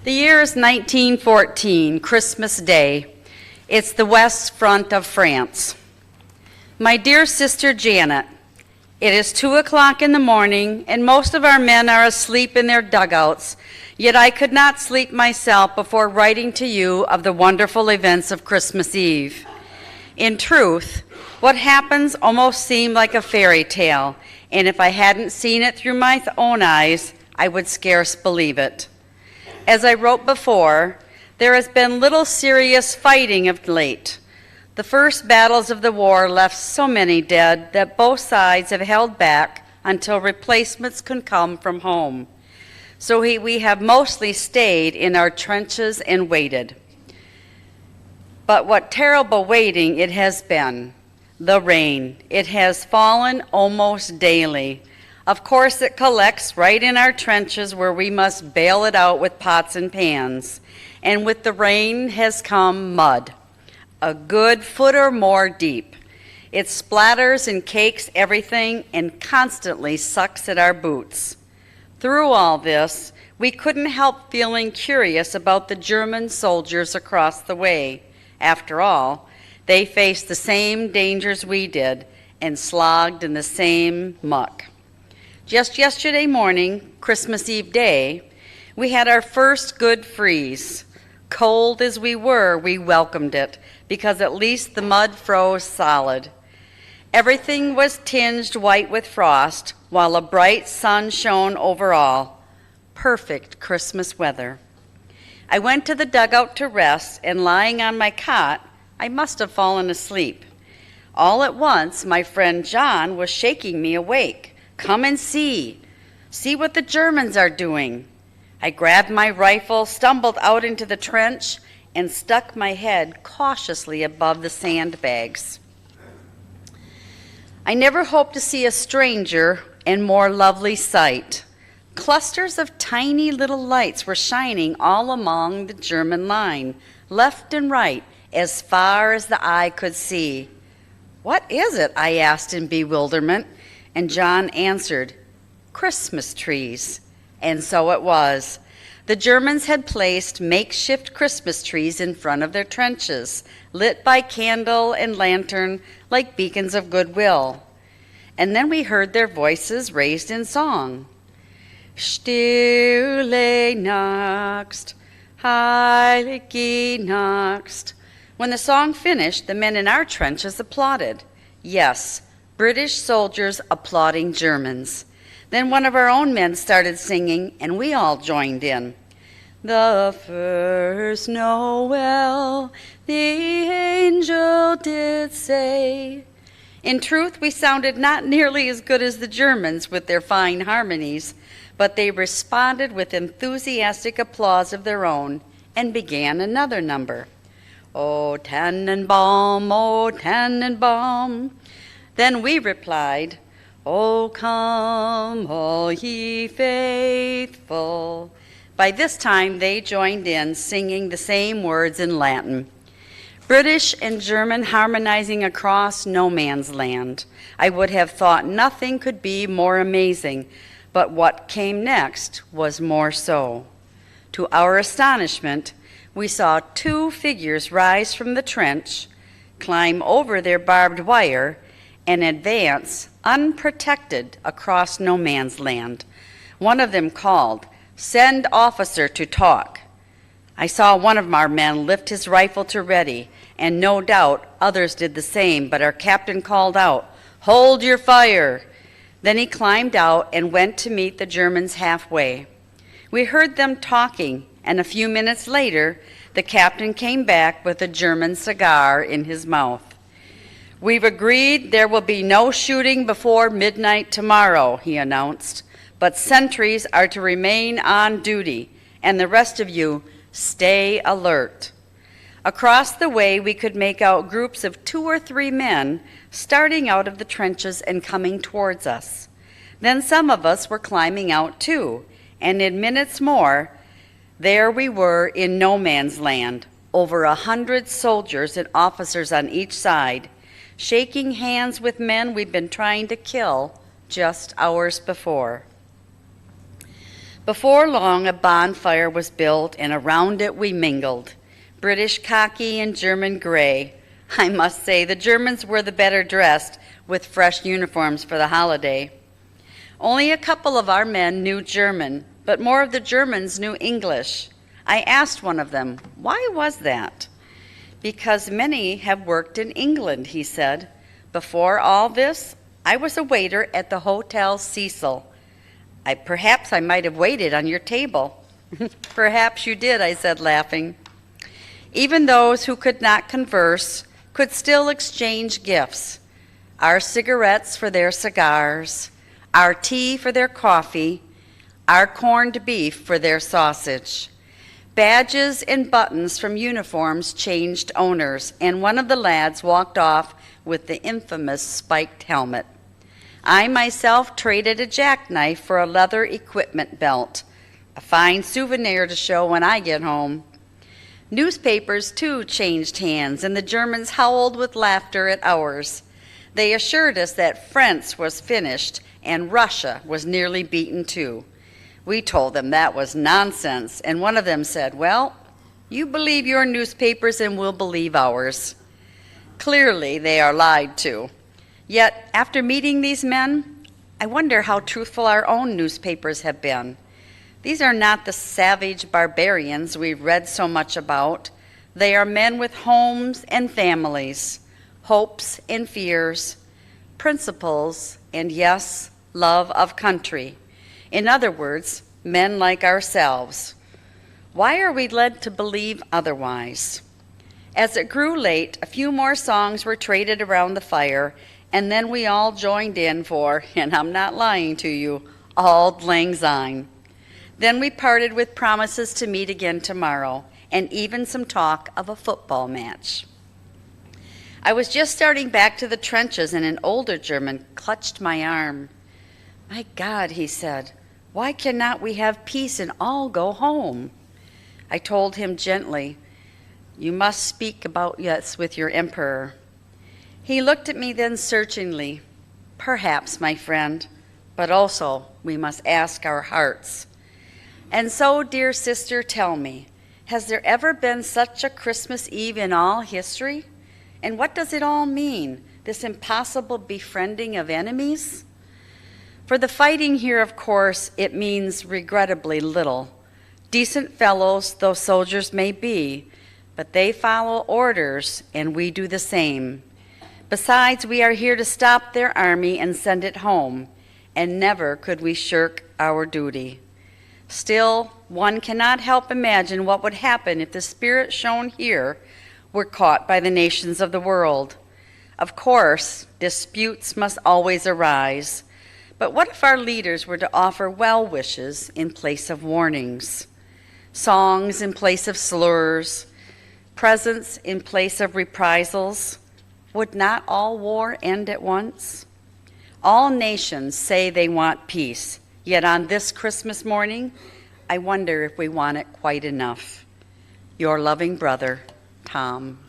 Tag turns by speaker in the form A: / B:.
A: The year is 1914, Christmas Day. It's the west front of France. My dear sister Janet, it is 2 o'clock in the morning and most of our men are asleep in their dugouts, yet I could not sleep myself before writing to you of the wonderful events of Christmas Eve. In truth, what happens almost seemed like a fairy tale, and if I hadn't seen it through my own eyes, I would scarce believe it. As I wrote before, there has been little serious fighting of late. The first battles of the war left so many dead that both sides have held back until replacements can come from home. So we have mostly stayed in our trenches and waited. But what terrible waiting it has been. The rain. It has fallen almost daily. Of course, it collects right in our trenches where we must bail it out with pots and pans. And with the rain has come mud, a good foot or more deep. It splatters and cakes everything and constantly sucks at our boots. Through all this, we couldn't help feeling curious about the German soldiers across the way. After all, they faced the same dangers we did and slogged in the same muck. Just yesterday morning, Christmas Eve day, we had our first good freeze. Cold as we were, we welcomed it because at least the mud froze solid. Everything was tinged white with frost while a bright sun shone over all. Perfect Christmas weather. I went to the dugout to rest, and lying on my cot, I must have fallen asleep. All at once, my friend John was shaking me awake. Come and see. See what the Germans are doing. I grabbed my rifle, stumbled out into the trench, and stuck my head cautiously above the sandbags. I never hoped to see a stranger and more lovely sight. Clusters of tiny little lights were shining all along the German line, left and right, as far as the eye could see. What is it? I asked in bewilderment. And John answered, Christmas trees. And so it was. The Germans had placed makeshift Christmas trees in front of their trenches, lit by candle and lantern like beacons of goodwill. And then we heard their voices raised in song. Stille Nacht, heilige Nacht. When the song finished, the men in our trenches applauded. Yes, British soldiers applauding Germans. Then one of our own men started singing, and we all joined in. The first Noel, the angel did say. In truth, we sounded not nearly as good as the Germans with their fine harmonies, but they responded with enthusiastic applause of their own and began another number. O Tannenbaum, O Tannenbaum. Then we replied, O come, all ye faithful. By this time, they joined in, singing the same words in Latin. British and German harmonizing across no man's land. I would have thought nothing could be more amazing, but what came next was more so. To our astonishment, we saw two figures rise from the trench, climb over their barbed wire, and advance unprotected across no man's land. One of them called, Send officer to talk. I saw one of our men lift his rifle to ready, and no doubt others did the same, but our captain called out, Hold your fire. Then he climbed out and went to meet the Germans halfway. We heard them talking, and a few minutes later, the captain came back with a German cigar in his mouth. We've agreed there will be no shooting before midnight tomorrow, he announced, but sentries are to remain on duty, and the rest of you stay alert. Across the way, we could make out groups of 2 or 3 men starting out of the trenches and coming towards us. Then some of us were climbing out too, and in minutes more, there we were in no man's land, over 100 soldiers and officers on each side, shaking hands with men we'd been trying to kill just hours before. Before long, a bonfire was built, and around it we mingled, British khaki and German gray. I must say, the Germans were the better dressed, with fresh uniforms for the holiday. Only a couple of our men knew German, but more of the Germans knew English. I asked one of them, why was that? Because many have worked in England, he said. Before all this, I was a waiter at the Hotel Cecil. Perhaps I might have waited on your table. Perhaps you did, I said, laughing. Even those who could not converse could still exchange gifts. Our cigarettes for their cigars, our tea for their coffee, our corned beef for their sausage. Badges and buttons from uniforms changed owners, and one of the lads walked off with the infamous spiked helmet. I myself traded a jackknife for a leather equipment belt, a fine souvenir to show when I get home. Newspapers, too, changed hands, and the Germans howled with laughter at ours. They assured us that France was finished and Russia was nearly beaten, too. We told them that was nonsense, and one of them said, well, you believe your newspapers and we'll believe ours. Clearly, they are lied to. Yet, after meeting these men, I wonder how truthful our own newspapers have been. These are not the savage barbarians we've read so much about. They are men with homes and families, hopes and fears, principles, and yes, love of country. In other words, men like ourselves. Why are we led to believe otherwise? As it grew late, a few more songs were traded around the fire, and then we all joined in for, and I'm not lying to you, Auld Lang Syne. Then we parted with promises to meet again tomorrow, and even some talk of a football match. I was just starting back to the trenches, and an older German clutched my arm. My God, he said, why cannot we have peace and all go home? I told him gently, you must speak about this with your emperor. He looked at me then searchingly. Perhaps, my friend, but also we must ask our hearts. And so, dear sister, tell me, has there ever been such a Christmas Eve in all history? And what does it all mean, this impossible befriending of enemies? For the fighting here, of course, it means regrettably little. Decent fellows those soldiers may be, but they follow orders, and we do the same. Besides, we are here to stop their army and send it home, and never could we shirk our duty. Still, one cannot help imagine what would happen if the spirit shown here were caught by the nations of the world. Of course, disputes must always arise, but what if our leaders were to offer well wishes in place of warnings, songs in place of slurs, presents in place of reprisals? Would not all war end at once? All nations say they want peace, yet on this Christmas morning, I wonder if we want it quite enough. Your loving brother, Tom.